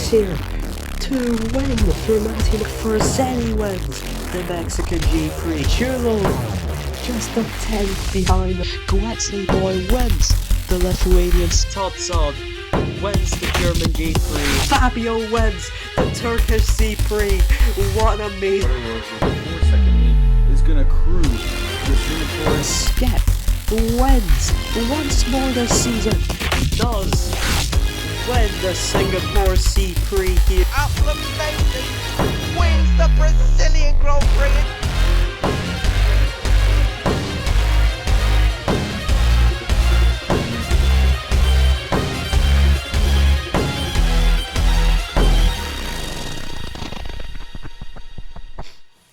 race here to win for Martin Forzani wins the Mexican G-Prix. Chulo just a 10th behind. Gwetzny Boy wins the Lithuanian. Totsod wins the German G-Prix. Fabio wins the Turkish C-Prix. What an amazing. 4-second lead is gonna cruise the Singapore. Skip wins once more this season. Does win the Singapore C-Prix here. Acclamation wins the Brazilian Grand Prix.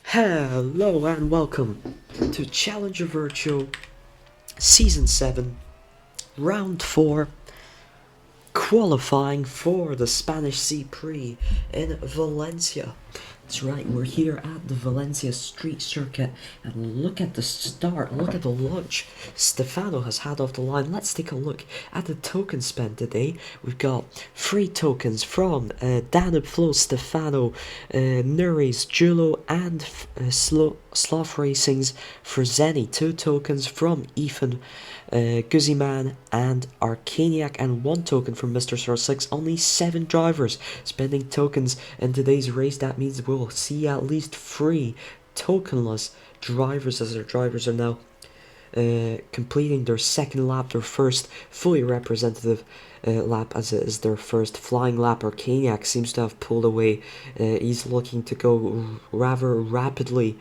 Hello and welcome to Challenger Virtual Season 7, Round 4, qualifying for the Spanish C-Prix in Valencia. That's right, we're here at the Valencia street circuit, and look at the start, look at the launch Stefano has had off the line. Let's take a look at the token spent today. We've got 3 tokens from Danube Flow, Stefano, Nuris, Julo and Sloth Racing's Forzani. 2 tokens from Ethan, Guzman and Arcaniac, and 1 token from Mr. 06. Only 7 drivers spending tokens in today's race. That means we'll see at least 3 tokenless drivers, as their drivers are now completing their second lap, their first fully representative lap, as it is their first flying lap. Arcaniac seems to have pulled away. He's looking to go rather rapidly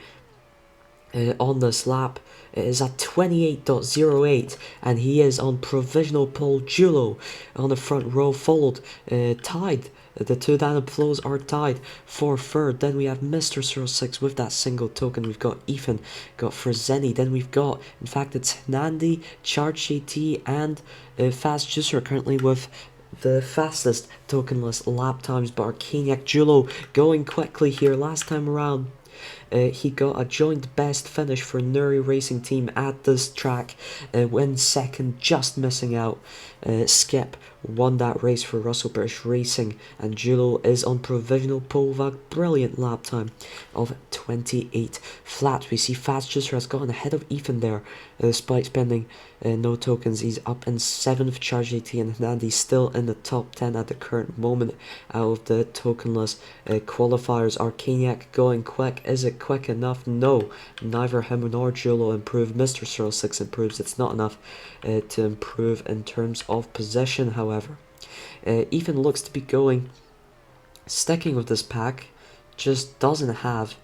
on this lap. It is at 28.08 and he is on provisional pole. Julo on the front row, followed, tied. The 2 Danube Flows are tied for third. Then we have Mr. 06 with that single token. We've got Ethan, got Forzani. Then we've got, in fact, it's Nandi, Charge GT, and Fast Juicer currently with the fastest tokenless lap times. But Arcaniac, Julo going quickly here. Last time around, he got a joint best finish for Nuri Racing Team at this track, went second, just missing out. Skip won that race for Russell British Racing, and Julo is on provisional pole with a brilliant lap time of 28 flat. We see Fast Juicer has gotten ahead of Ethan there, despite spending no tokens. He's up in 7th. Charge GT and Nandi still in the top 10 at the current moment out of the tokenless qualifiers. Arcaniac going quick. Is it quick enough? No, neither him nor Julo improved. Mr. 06 improves. It's not enough to improve in terms of position, however. Ethan looks to be sticking with this pack, just doesn't have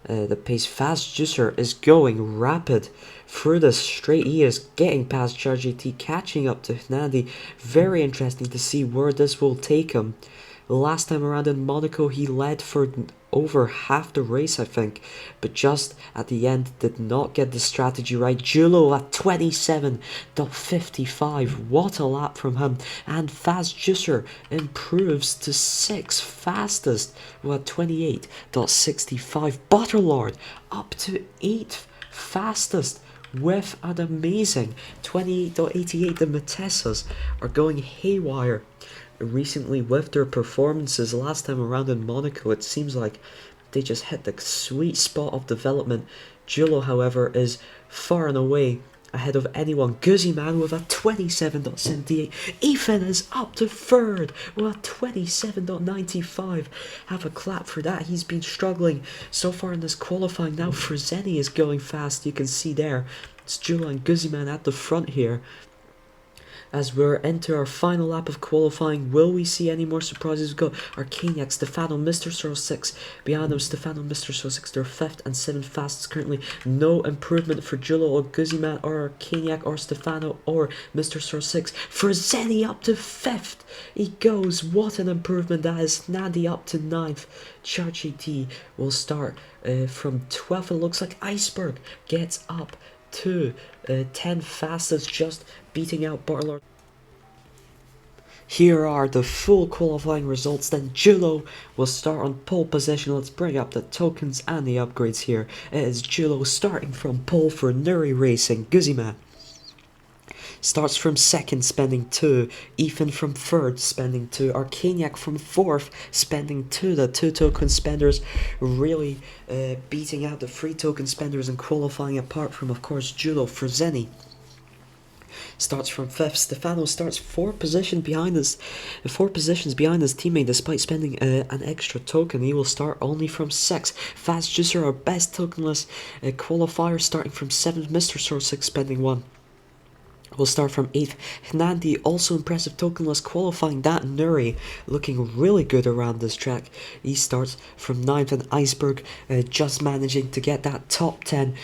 the pace. Fast Juicer is going rapid through the straight. He is getting past Charge GT, catching up to Nandi. Very interesting to see where this will take him. Last time around in Monaco, he led for over half the race, I think, but just at the end did not get the strategy right. Julo at 27.55, what a lap from him, and Fast Juicer improves to 6th fastest with 28.65. Butterlord up to 8th fastest with an amazing 28.88. The Matessas are going haywire recently with their performances. Last time around in Monaco, it seems like they just hit the sweet spot of development. Julo, however, is far and away ahead of anyone. Guzman with a 27.78. Ethan is up to 3rd with a 27.95. Have a clap for that. He's been struggling so far in this qualifying. Now Forzani is going fast. You can see there, it's Julo and Guzman at the front here. As we're into our final lap of qualifying, will we see any more surprises? We've got Arcaniac, Stefano, Mr. 06. Behind them, Stefano, Mr. 06. They're 5th and 7th fastest currently. No improvement for Julo or Guzman or Arcaniac or Stefano or Mr. 06. Forzani up to 5th. He goes. What an improvement that is. Nandi up to 9th. Charge GT will start from 12th. It looks like Iceberg gets up to 10 fastest, just beating out Butterlord. Here are the full qualifying results. Then Julo will start on pole position. Let's bring up the tokens and the upgrades here. It is Julo starting from pole for Nuri Racing. Guzman starts from second, spending 2. Ethan from third, spending 2. Arcaniac from fourth, spending 2. The 2 token spenders really beating out the 3 token spenders and qualifying, apart from, of course, Julo. Freseni starts from 5th. Stefano starts 4 positions behind his teammate despite spending an extra token. He will start only from 6th. Fast Juicer, our best tokenless qualifier, starting from 7th. Mr. Source 6 spending 1. We'll start from 8th. Hnandi, also impressive tokenless qualifying that. Nuri looking really good around this track. He starts from 9th, and Iceberg just managing to get that top 10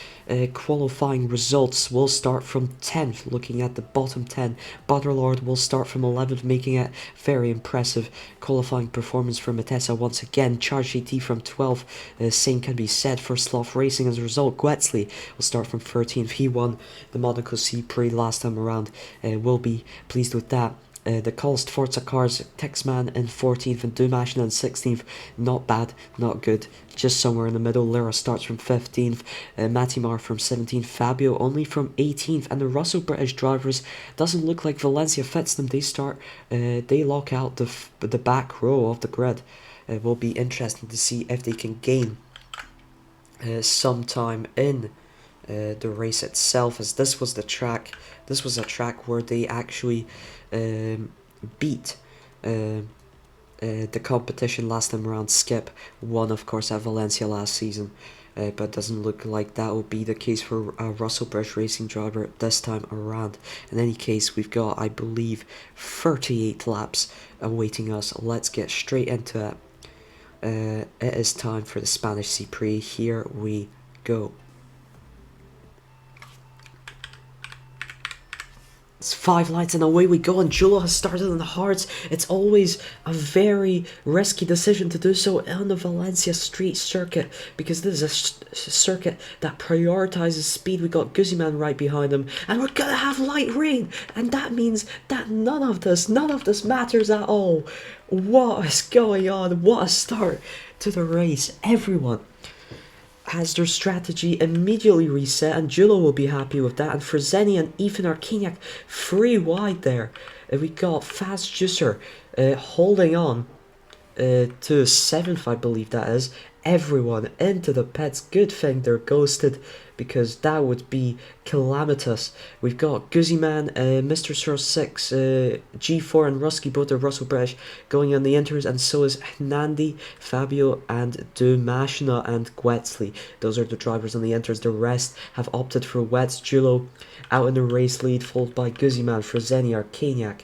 qualifying results. Will start from 10th, looking at the bottom 10. Butterlord will start from 11th, making it very impressive qualifying performance for Matessa once again. Charge GT from 12th, same can be said for Sloth Racing as a result. Guetzli will start from 13th. He won the Monaco C-Prix last time around, will be pleased with that. The Colst Forza cars, Texman in 14th and Dumashin in 16th. Not bad, not good, just somewhere in the middle. Lira starts from 15th, Matimar from 17th, Fabio only from 18th, and the Russell British drivers, doesn't look like Valencia fits them. They lock out the back row of the grid. It will be interesting to see if they can gain sometime in the race itself, as this was a track where they actually beat the competition last time around. Skip won, of course, at Valencia last season, but doesn't look like that will be the case for a Russell British Racing driver this time around. In any case, we've got, I believe, 38 laps awaiting us. Let's get straight into it. It is time for the Spanish C-Prix. Here we go. It's 5 lights and away we go, and Julo has started on the hards. It's always a very risky decision to do so on the Valencia street circuit, because this is a circuit that prioritizes speed. We got Guzman right behind him, and we're gonna have light rain, and that means that none of this matters at all. What is going on? What a start to the race. Everyone has their strategy immediately reset, and Julo will be happy with that. And Freseni and Ethan Arcaniac 3 wide there. We got Fast Juicer holding on to 7th, I believe that is. Everyone into the pits. Good thing they're ghosted, because that would be calamitous. We've got Guzman, Mr. Sir 6, G4 and Rusky, both are Russell British, going on the inters, and so is Nandi, Fabio, and Dumashina and Guetzli. Those are the drivers on the inters. The rest have opted for Wets. Julo out in the race lead, followed by Guzman, Freseni, Arcaniac,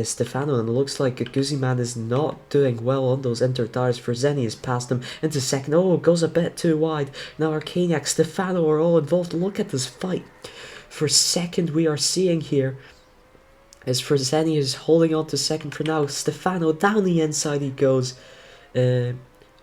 Stefano, and it looks like Guzman is not doing well on those inter tires. Freseni has passed him into second. Oh, goes a bit too wide. Now Arcaniac, Stefano are all involved. Look at this fight. For second, we are seeing here as Freseni is holding on to second for now. Stefano down the inside he goes,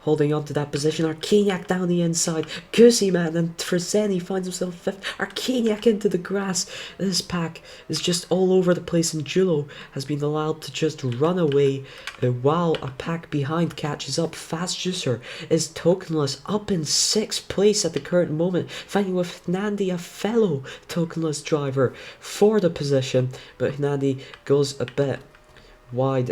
holding on to that position. Arcaniac down the inside. Guzman, and Freseni finds himself 5th. Arcaniac into the grass. This pack is just all over the place, and Julo has been allowed to just run away while a pack behind catches up. Fast Juicer is tokenless, up in 6th place at the current moment, fighting with Nandi, a fellow tokenless driver, for the position, but Nandi goes a bit wide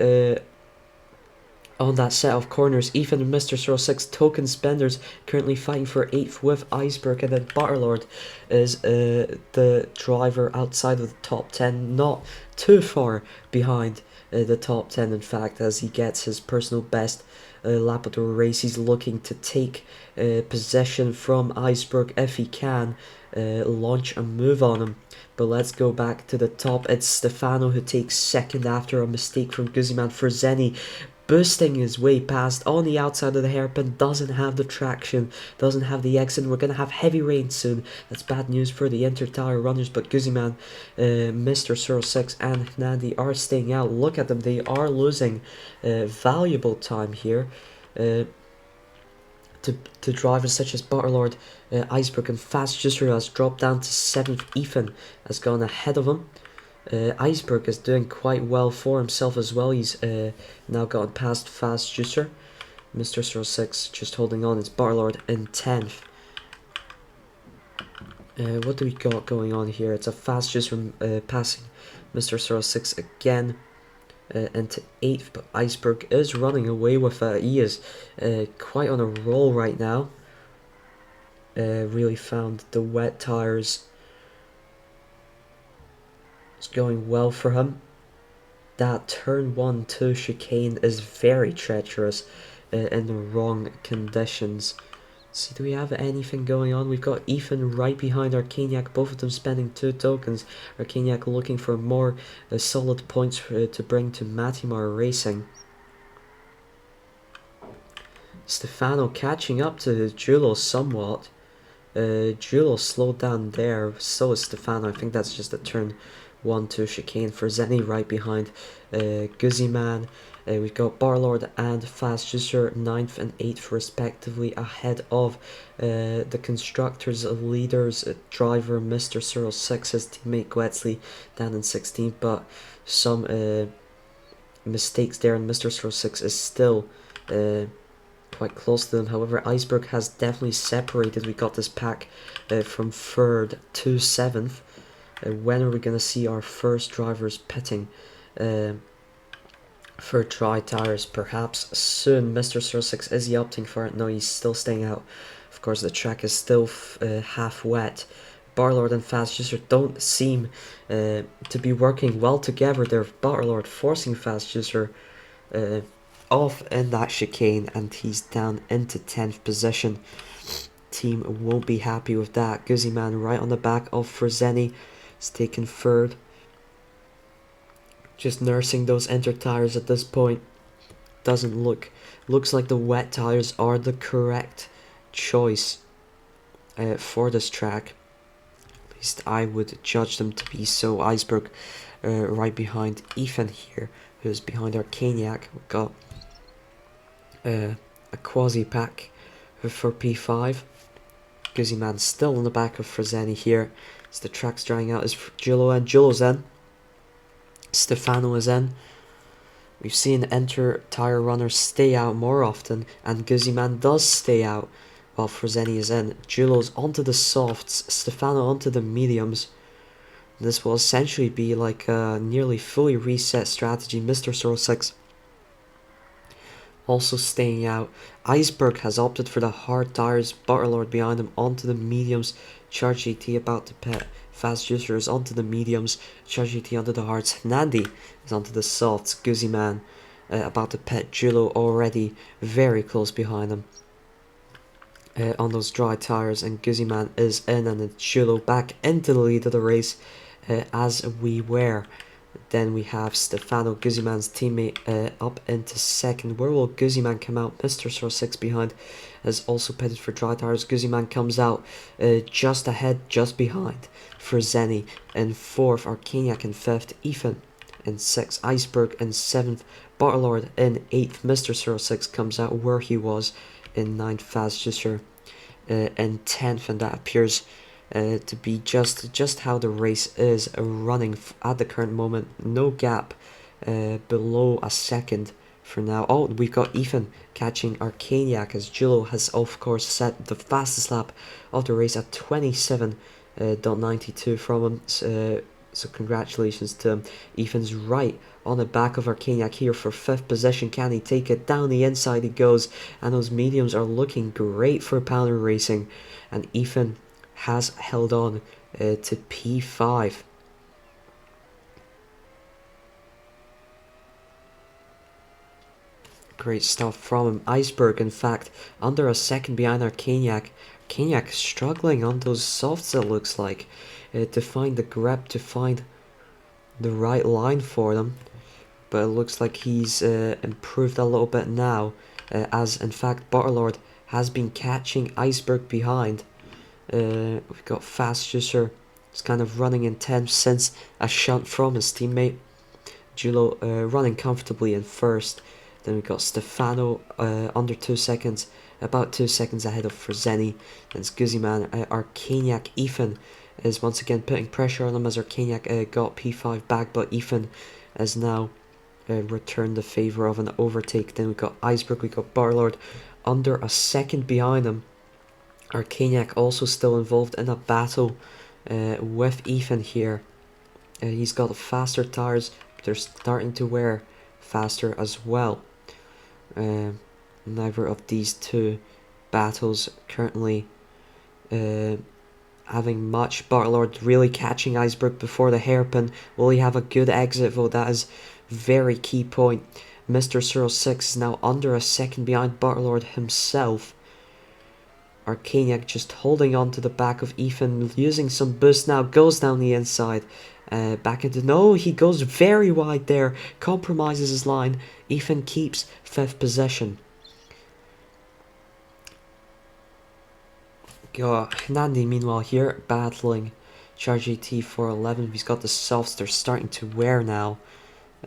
on that set of corners. Ethan and Mr. 06 token spenders currently fighting for 8th with Iceberg, and then Butterlord is the driver outside of the top 10, not too far behind the top 10 in fact, as he gets his personal best lap of the race. He's looking to take possession from Iceberg if he can launch a move on him. But let's go back to the top. It's Stefano who takes second after a mistake from Guzman. Freseni boosting his way past on the outside of the hairpin, doesn't have the traction, doesn't have the exit. We're going to have heavy rain soon. That's bad news for the inter-tire runners, but Guzman, Mr. 06 and Nandi are staying out. Look at them, they are losing valuable time here to drivers such as Butterlord, Iceberg, and Fast Juicer has dropped down to 7th. Ethan has gone ahead of him. Iceberg is doing quite well for himself as well. He's now gotten past Fast Juicer. Mr. 06 just holding on. It's Barlord in 10th. What do we got going on here? It's a fast juice from passing Mr. 06 again into 8th, but Iceberg is running away with it. He is quite on a roll right now. Really found the wet tires. It's going well for him. That turn 1-2 chicane is very treacherous in the wrong conditions. See, do we have anything going on? We've got Ethan right behind Arcaniac, both of them spending 2 tokens. Arcaniac looking for more solid points to bring to Matimar Racing. Stefano catching up to Julo somewhat. Julo slowed down there, so is Stefano. I think that's just a turn 1-2 chicane for Zenny right behind Guzzyman. We've got Barlord and Fast Juicer 9th and 8th respectively, ahead of the constructors leaders driver Mr. 06, his teammate Gwetzley down in 16th, but some mistakes there, and Mr. 06 is still quite close to them. However, Iceberg has definitely separated. We got this pack from 3rd to 7th. When are we going to see our first drivers pitting for dry tires? Perhaps soon. Mr. 06, is he opting for it? No, he's still staying out. Of course, the track is still half wet. Barlord and Fast Juicer don't seem to be working well together. They're Barlord forcing Fast Juicer off in that chicane, and he's down into 10th position. Team won't be happy with that. Guzzyman right on the back of Freseni. It's taken 3rd. Just nursing those enter tires at this point. Doesn't looks like the wet tires are the correct choice for this track. At least I would judge them to be so. Iceberg right behind Ethan here, who's behind Arcaniac. We've got a quasi pack for P5. Guzzyman still on the back of Freseni here. As the track's drying out, is Julo, and Julo's in. Stefano is in. We've seen enter tire runners stay out more often, and Guzzyman does stay out while Freseni is in. Julo's onto the softs, Stefano onto the mediums. This will essentially be like a nearly fully reset strategy. Mr. 06 also staying out. Iceberg has opted for the hard tires. Butterlord behind him onto the mediums. Charge GT about to pit. Fast Juicer is onto the mediums. Charge GT onto the hards. Nandi is onto the softs. Guzzyman about to pit. Julo already very close behind him on those dry tires, and Guzzyman is in, and it's Julo back into the lead of the race as we were. Then we have Stefano, Guzzyman's teammate, up into 2nd. Where will Guzzyman come out? Mr. 06 behind is also pitted for dry tires. Guzzyman comes out just ahead, just behind Freseni in 4th. Arcaniac in 5th. Ethan in 6th. Iceberg in 7th. Barlord in 8th. Mr. 06 comes out where he was in 9th. Fast Juicer in 10th, and that appears to be just how the race is running at the current moment. No gap below a second for now. Oh, we've got Ethan catching Arcaniac, as Julo has of course set the fastest lap of the race at 27.92 from him. So congratulations to him. Ethan's right on the back of Arcaniac here for 5th position. Can he take it? Down the inside he goes, and those mediums are looking great for Pounder Racing, and Ethan has held on to P5. Great stuff from him. Iceberg, in fact, under a second behind Arcaniac. Arcaniac struggling on those softs, it looks like, to find the grip, to find the right line for them. But it looks like he's improved a little bit now, as in fact Butterlord has been catching Iceberg behind. We've got Fast Juicer. He's kind of running in 10th since a shunt from his teammate. Julo running comfortably in 1st. Then we've got Stefano under 2 seconds, about 2 seconds ahead of Freseni. Then it's Guzzyman. Arcaniac Ethan is once again putting pressure on him, as Arcaniac got P5 back, but Ethan has now returned the favour of an overtake. Then we've got Iceberg, we've got Barlord under a second behind him. Arcaniac also still involved in a battle with Ethan here. He's got faster tires, but they're starting to wear faster as well. Neither of these two battles currently having much. Bartlord really catching Iceberg before the hairpin. Will he have a good exit though? That is very key point. Mr. 06 is now under a second behind Bartlord himself. Arcaniac just holding on to the back of Ethan, using some boost now, goes down the inside. Back into, no, he goes very wide there, compromises his line. Ethan keeps 5th position. Nandi meanwhile here battling Charge AT for 11. He's got the softs, they're starting to wear now.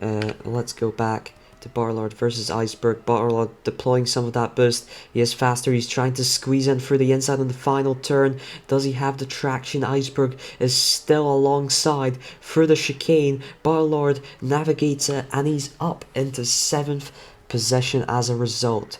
Let's go back to Barlord versus Iceberg. Barlord deploying some of that boost. He is faster. He's trying to squeeze in through the inside on the final turn. Does he have the traction? Iceberg is still alongside through the chicane. Barlord navigates it and he's up into 7th position as a result.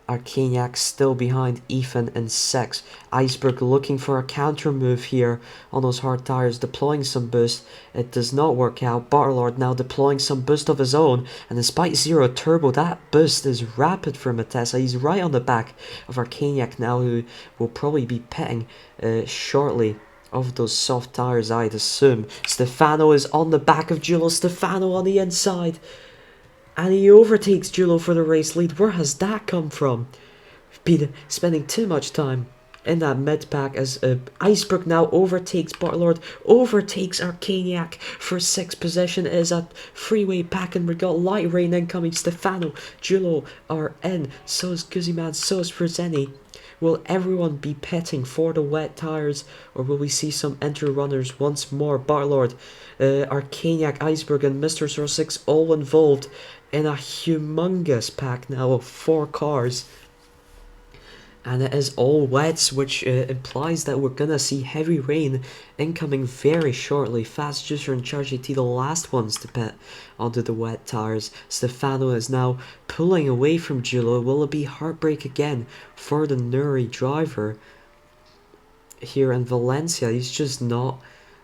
Arcaniac still behind Ethan in 6th. Iceberg looking for a counter move here on those hard tires, deploying some boost. It does not work out. Bartlord now deploying some boost of his own, and despite 0 turbo, that boost is rapid for Matessa. He's right on the back of Arcaniac now, who will probably be pitting shortly of those soft tires, I'd assume. Stefano is on the back of Giulio. Stefano on the inside. And he overtakes Giulio for the race lead. Where has that come from? Been spending too much time in that mid-pack as Iceberg now overtakes Bartlord, overtakes Arcaniac for 6th position. It is a freeway pack and we got light rain incoming. Stefano, Giulio are in. So is Guzman, so is Freseni. Will everyone be pitting for the wet tires, or will we see some inter-runners once more? Bartlord, Arcaniac, Iceberg and Mr. 06 all involved in a humongous pack now of 4 cars. And it is all wets, which implies that we're gonna see heavy rain incoming very shortly. Fast Juicer and Charge AT, the last ones to pit onto the wet tires. Stefano is now pulling away from Giulio. Will it be heartbreak again for the Nuri driver here in Valencia? He's just not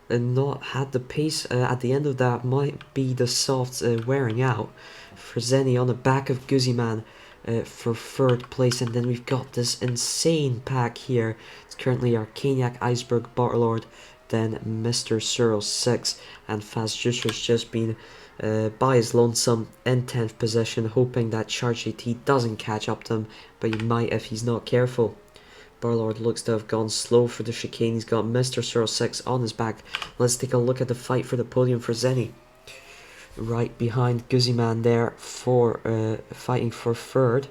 had the pace at the end of that. Might be the softs wearing out. Freseni on the back of Guzman for 3rd place, and then we've got this insane pack here. It's currently Arcaniac, Iceberg, Bartlord, then Mr. 06, and Fast Juicer's just been by his lonesome in 10th position, hoping that Charge AT doesn't catch up to him, but he might if he's not careful. Barlord looks to have gone slow for the chicane. He's got Mr. 06 on his back. Let's take a look at the fight for the podium for Zenny. Right behind Guzman there for fighting for 3rd.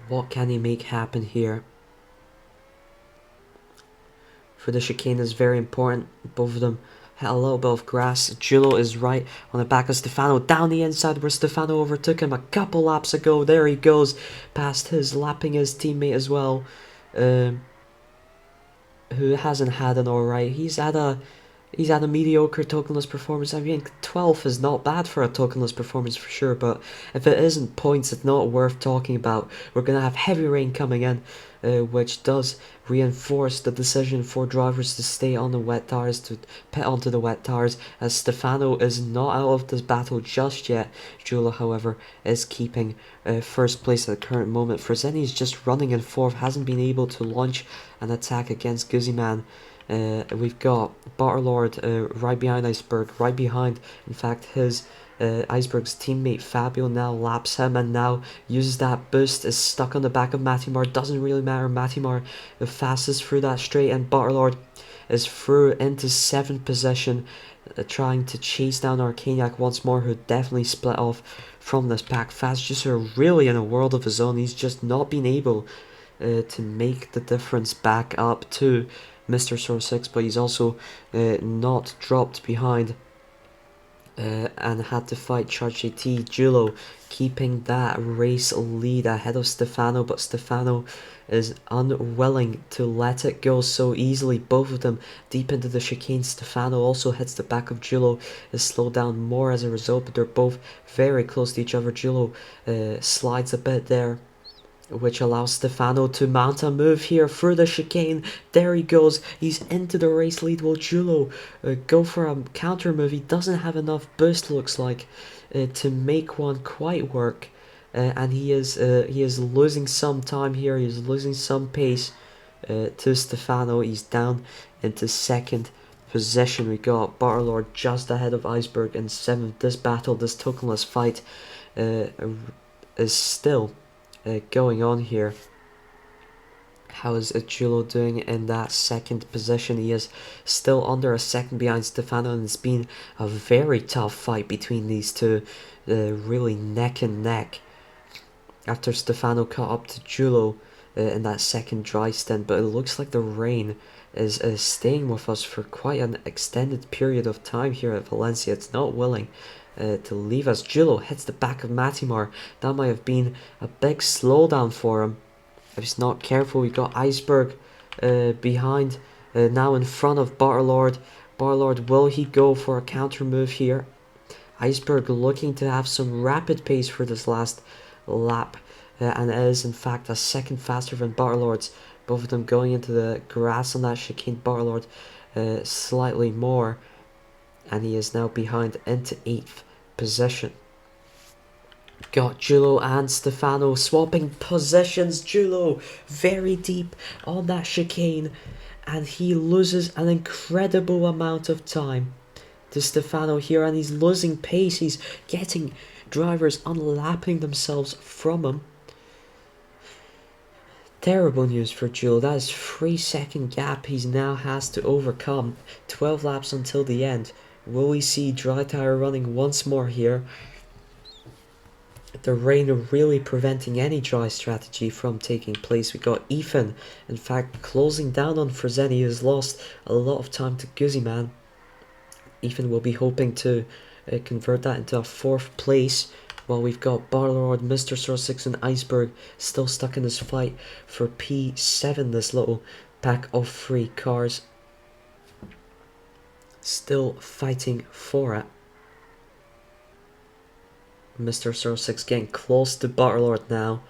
What can he make happen here? For the chicane is very important. Both of them hit a little bit of grass. Giulio is right on the back of Stefano, down the inside where Stefano overtook him a couple laps ago. There he goes, past his, lapping his teammate as well, who hasn't had an alright. He's had a mediocre tokenless performance. I mean, 12th is not bad for a tokenless performance for sure, but if it isn't points, it's not worth talking about. We're going to have heavy rain coming in, which does reinforce the decision for drivers to stay on the wet tires, to pit onto the wet tires, as Stefano is not out of this battle just yet. Giulio, however, is keeping 1st place at the current moment. Freseni is just running in 4th, hasn't been able to launch an attack against Guzman. We've got Bartlord right behind Iceberg, right behind, in fact, his Iceberg's teammate Fabio now laps him and now uses that boost, is stuck on the back of Matimar. Doesn't really matter, Matimar the fastest through that straight, and Bartlord is through into 7th position, trying to chase down Arcaniac once more, who definitely split off from this pack. Fast Juicer really in a world of his own. He's just not been able to make the difference back up to Mr. 06, but he's also not dropped behind and had to fight Charge JT. Giulio keeping that race lead ahead of Stefano, but Stefano is unwilling to let it go so easily. Both of them deep into the chicane. Stefano also hits the back of Giulio, is slowed down more as a result, but they're both very close to each other. Giulio slides a bit there, which allows Stefano to mount a move here through the chicane. There he goes. He's into the race lead. Will Giulio go for a counter move? He doesn't have enough boost, looks like, to make one quite work. And he is losing some time here. He's losing some pace to Stefano. He's down into second position. We got Barlord just ahead of Iceberg in 7th. This battle, this tokenless fight is still going on here. How is Giulio doing in that second position? He is still under a second behind Stefano, and it's been a very tough fight between these two, really neck and neck, after Stefano caught up to Giulio in that second dry stint. But it looks like the rain is staying with us for quite an extended period of time here at Valencia. It's not willing to leave us. Giulio hits the back of Matimar. That might have been a big slowdown for him. If he's not careful, we got Iceberg behind, now in front of Barlord. Barlord, will he go for a counter move here? Iceberg looking to have some rapid pace for this last lap, and is in fact a second faster than Barlord's. Both of them going into the grass on that chicane. Barlord slightly more, and he is now behind into 8th position. Got Giulio and Stefano swapping positions. Giulio very deep on that chicane, and he loses an incredible amount of time to Stefano here, and he's losing pace. He's getting drivers unlapping themselves from him. Terrible news for Giulio. That is 3-second gap he now has to overcome. 12 laps until the end. Will we see dry tire running once more here? The rain really preventing any dry strategy from taking place. We got Ethan, in fact, closing down on Freseni. He has lost a lot of time to Guzman. Ethan will be hoping to convert that into a 4th place, while we've got Barlord, Mr. Sor 6 and Iceberg still stuck in this fight for P7, this little pack of 3 cars. Still fighting for it. Mr. Sor 6 getting close to Barlord now.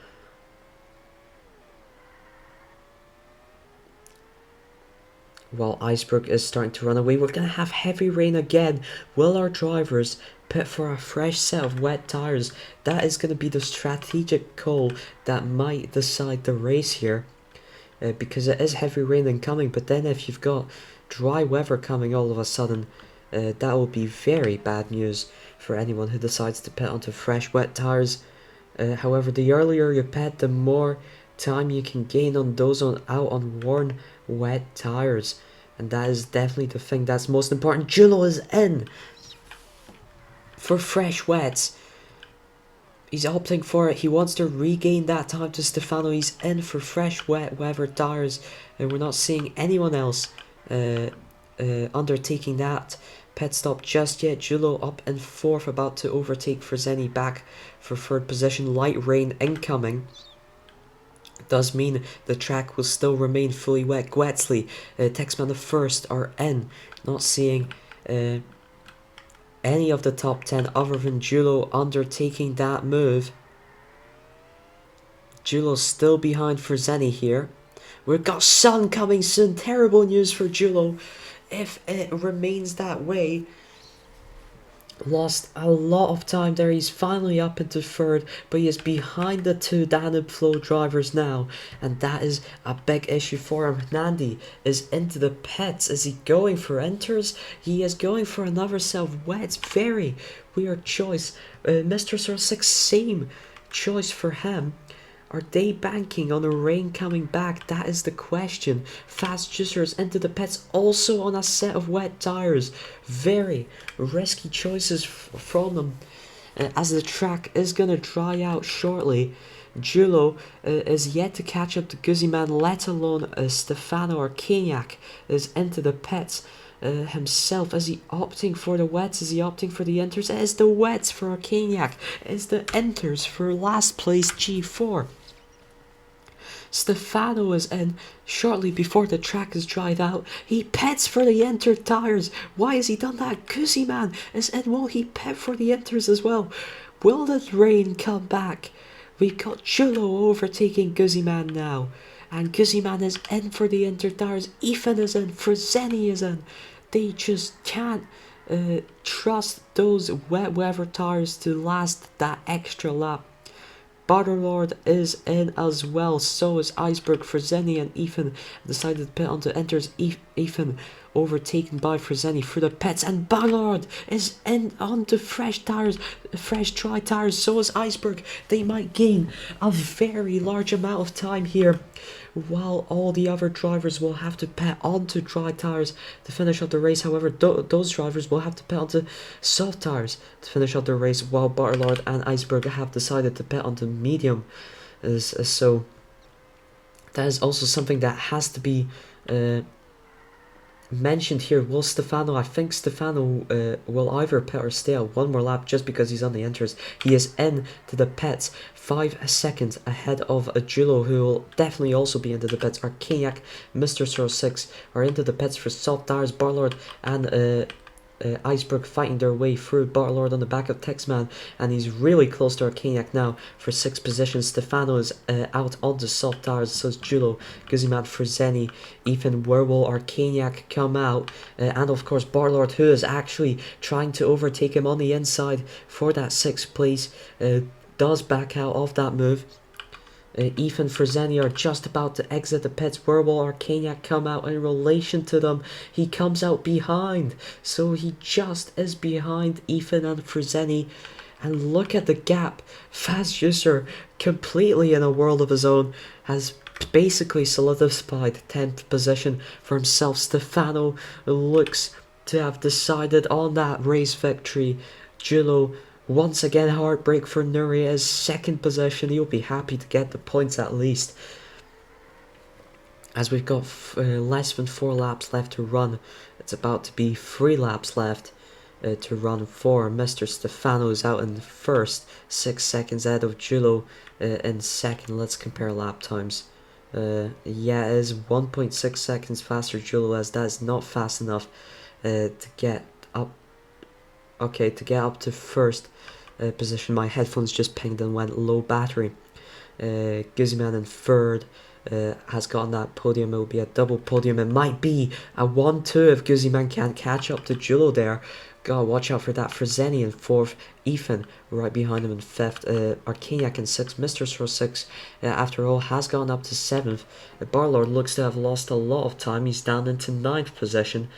While Iceberg is starting to run away. We're going to have heavy rain again. Will our drivers pit for a fresh set of wet tires? That is going to be the strategic call that might decide the race here. Because it is heavy rain incoming. But then if you've got dry weather coming all of a sudden, that will be very bad news for anyone who decides to pit onto fresh wet tires. However, the earlier you pit, the more time you can gain on those out on worn wet tires, and that is definitely the thing that's most important. Giulio is in for fresh wets. He's opting for it. He wants to regain that time to Stefano. He's in for fresh wet weather tires, and we're not seeing anyone else undertaking that pit stop just yet. Giulio up in 4th, about to overtake Freseni back for 3rd position. Light rain incoming does mean the track will still remain fully wet. Guetzli, Texman the First are in. Not seeing any of the top 10 other than Giulio undertaking that move. Giulio's still behind Freseni here. We've got sun coming soon. Terrible news for Giulio if it remains that way. Lost a lot of time there. He's finally up into 3rd, but he is behind the 2 Danube Flow drivers now, and that is a big issue for him. Nandi is into the pits. Is he going for inters? He is going for another set of wets. Very weird choice. Mr. Sir 6, same choice for him. Are they banking on the rain coming back? That is the question. Fast juicers into the pits, also on a set of wet tires. Very risky choices from them, as the track is going to dry out shortly. Giulio is yet to catch up to Guzman, let alone Stefano or Kenyak is into the pits. himself. Is he opting for the wets? Is he opting for the enters? It is the wets for Arcaniac. It is the enters for last place G4. Stefano is in shortly before the track is dried out. He pits for the enter tires. Why has he done that? Guzzi Man is in. Will he pit for the enters as well? Will the rain come back? We've got Julo overtaking Guzzi Man now. And Guzzi Man is in for the enter tires. Ethan is in. Freseni is in. They just can't trust those wet weather tires to last that extra lap. Butterlord is in as well, so is Iceberg. Freseni and Ethan decided to pit onto enters. Ethan overtaken by Freseni through the pits, and Butterlord is in onto fresh tires, fresh dry tires, so is Iceberg. They might gain a very large amount of time here, while all the other drivers will have to pit onto dry tires to finish up the race. However, those drivers will have to pit onto soft tires to finish up the race, while Butterlord and Iceberg have decided to pit onto medium. So that is also something that has to be mentioned here. Will Stefano, I think Stefano will either pit or stay out one more lap just because he's on the enters. He is in to the pits 5 seconds ahead of Julo, who will definitely also be into the pits. Arcaniac, Mr. 06 are into the pits for soft tires. Barlord and Iceberg fighting their way through. Barlord on the back of Texman, and he's really close to Arcaniac now for 6th position. Stefano is out onto soft tires, so is Julo, Guzziman, Freseni, Ethan. Where will Arcaniac come out? And of course Barlord, who is actually trying to overtake him on the inside for that 6th place, does back out of that move. Ethan, Freseni are just about to exit the pits. Where will Arcaniac come out in relation to them? He comes out behind, so he just is behind Ethan and Freseni. And look at the gap. Fast User, completely in a world of his own, has basically solidified 10th position for himself. Stefano looks to have decided on that race victory. Julo, once again, heartbreak for Nuria is 2nd position. He'll be happy to get the points at least. As we've got less than 4 laps left to run, it's about to be 3 laps left to run for. Mr. Stefano is out in the 1st, 6 seconds ahead of Julo in 2nd. Let's compare lap times. Yeah, it is 1.6 seconds faster Julo, as that is not fast enough to get up. Okay, to get up to 1st position. My headphones just pinged and went low battery. Guzman in 3rd has gotten that podium. It will be a double podium. It might be a 1-2 if Guzman can't catch up to Julo there. God, watch out for that. Freseni in 4th, Ethan right behind him in 5th, Arcaniac in 6th, Mr. 6 after all has gone up to 7th. Barlord looks to have lost a lot of time. He's down into 9th position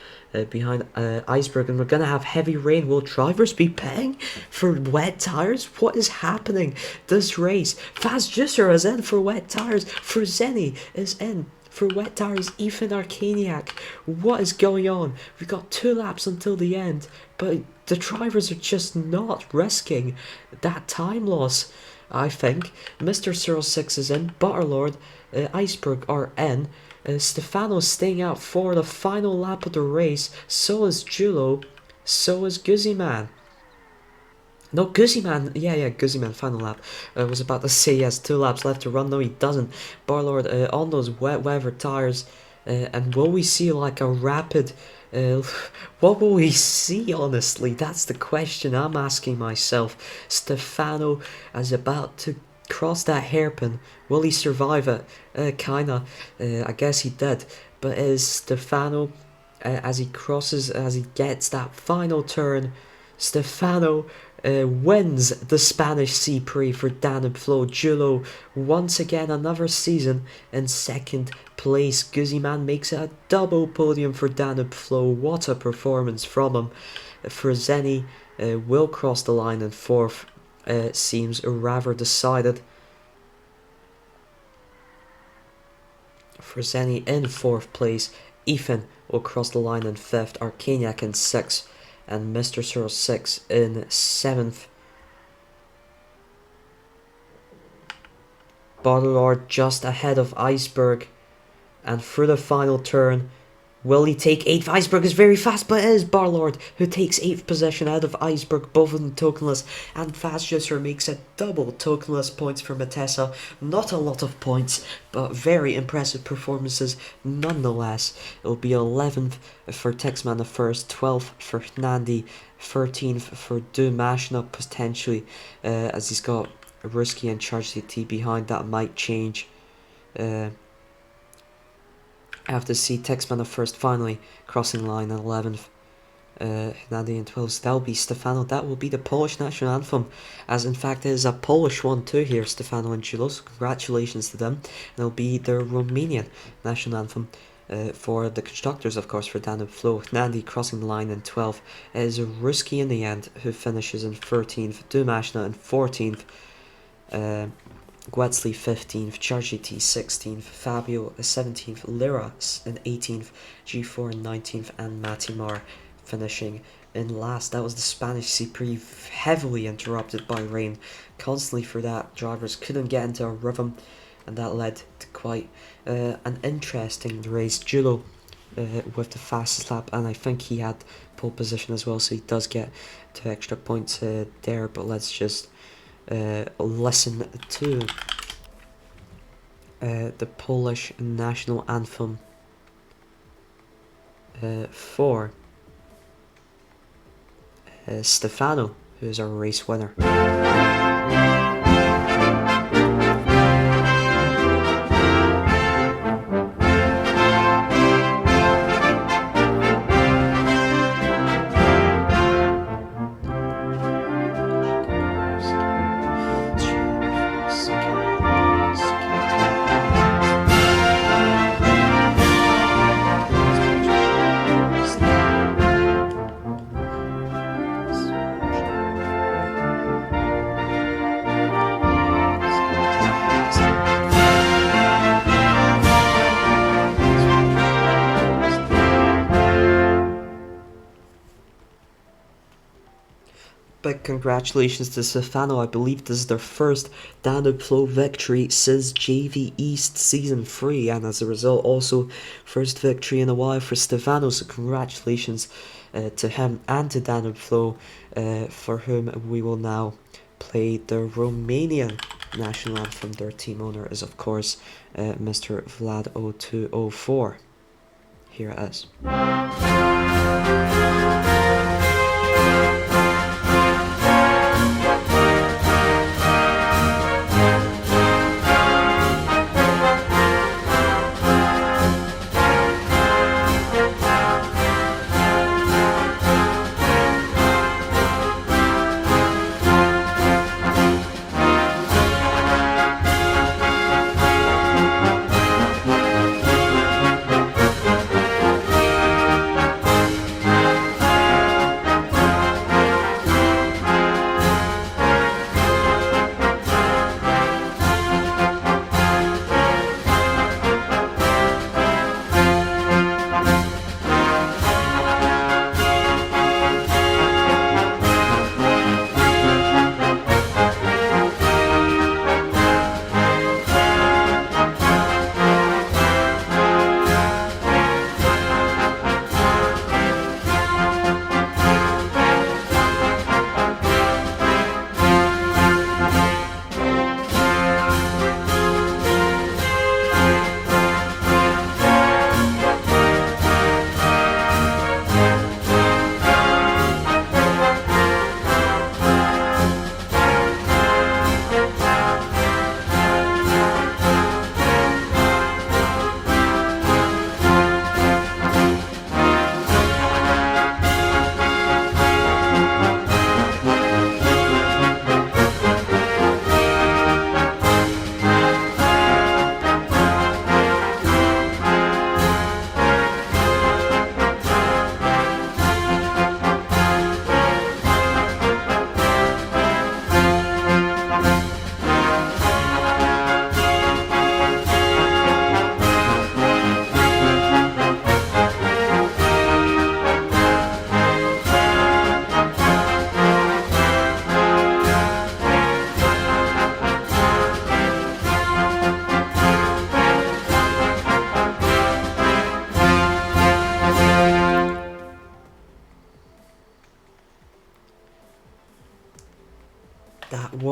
behind Iceberg, and we're going to have heavy rain. Will drivers be paying for wet tires? What is happening this race? Fast Juicer is in for wet tires. Freseni is in for wet tires. Ethan, Arcaniac, what is going on? We've got 2 laps until the end, but the drivers are just not risking that time loss, I think. Mr. 06 is in. Butterlord, Iceberg are in. Stefano's staying out for the final lap of the race. So is Julo. So is Guzziman. No, Guzziman, yeah, Guzziman, final lap. I was about to say he has 2 laps left to run. No, he doesn't. Barlord on those wet weather tires. And will we see like a rapid... what will we see, honestly? That's the question I'm asking myself. Stefano is about to cross that hairpin. Will he survive it? Kinda. I guess he did. But is Stefano, as he gets that final turn, Stefano wins the Spanish C-Prix for Dan and Flo. Julo, once again, another season in 2nd place. Guzziman makes it a double podium for Dan and Flo. What a performance from him. Freseni will cross the line in 4th. It seems rather decided. Freseni in 4th place. Ethan will cross the line in 5th. Arcaniac in 6th. And Mr. 06 in 7th. Butterlord just ahead of Iceberg. And through the final turn, Will he take 8th? Iceberg is very fast, but it is Barlord who takes 8th position out of Iceberg, both of them tokenless, and Fast Juicer makes it double tokenless points for Matessa. Not a lot of points, but very impressive performances nonetheless. It'll be 11th for Texman the first, 12th for Nandi, 13th for Dumashna potentially, as he's got Ruski and Charge CT behind. That might change. I have to see Texman the first finally crossing line at 11th. Nandi and 12th. So that'll be Stefano. That will be the Polish national anthem, as in fact it is a Polish one too here, Stefano and Julo. So congratulations to them. And it'll be the Romanian national anthem for the constructors, of course, for Danube Flow. Nandi crossing the line in 12th. It is Ruski in the end who finishes in 13th. Dumashna in 14th. Guetzli 15th, Chargiti 16th, Fabio 17th, Lira in 18th, G4 in 19th, and Matimar finishing in last. That was the Spanish C-Prix, heavily interrupted by rain. Constantly for that, drivers couldn't get into a rhythm, and that led to quite an interesting race. Julo with the fastest lap, and I think he had pole position as well, so he does get 2 extra points there. But let's just listen to the Polish national anthem for Stefano, who is our race winner. Big congratulations to Stefano. I believe this is their first Danube Flow victory since JV East Season 3, and as a result also first victory in a while for Stefano, so congratulations to him and to Danube Flow, for whom we will now play the Romanian national anthem. Their team owner is of course Mr. Vlad0204. Here it is.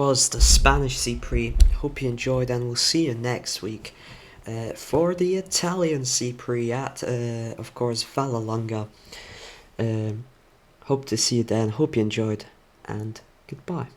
was the Spanish C-Prix. Hope you enjoyed, and we'll see you next week for the Italian C-Prix at, of course, Vallelunga. Hope to see you then. Hope you enjoyed, and goodbye.